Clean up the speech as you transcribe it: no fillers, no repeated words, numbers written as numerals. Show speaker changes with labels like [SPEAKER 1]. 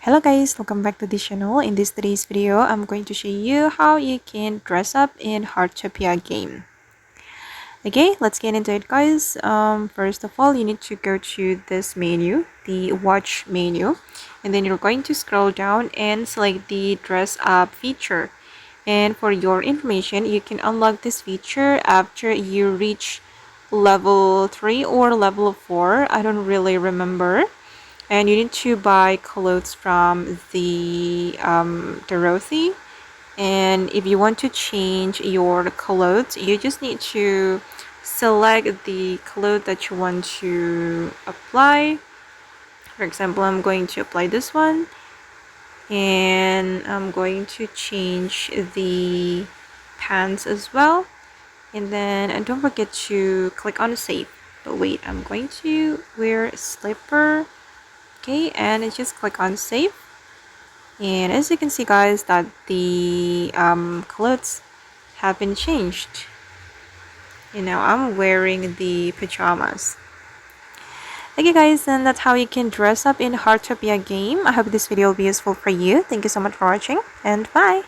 [SPEAKER 1] Hello guys, welcome back to this channel. In today's video, I'm going to show you how you can dress up in Heartopia game. Okay, let's get into it guys. First of all, you need to go to this menu, the watch menu, and then you're going to scroll down and select the dress up feature. And for your information, you can unlock this feature after you reach level 3 or level 4. I don't really remember. And you need to buy clothes from the Dorothy. And if you want to change your clothes, you just need to select the clothes that you want to apply. For example, I'm going to apply this one, and I'm going to change the pants as well. And then don't forget to click on save. But wait, I'm going to wear a slipper. Okay, and I just click on save, and as you can see guys that the clothes have been changed. I'm wearing the pajamas. Okay guys, and that's how you can dress up in Heartopia game. I hope this video will be useful for you. Thank you so much for watching, and bye.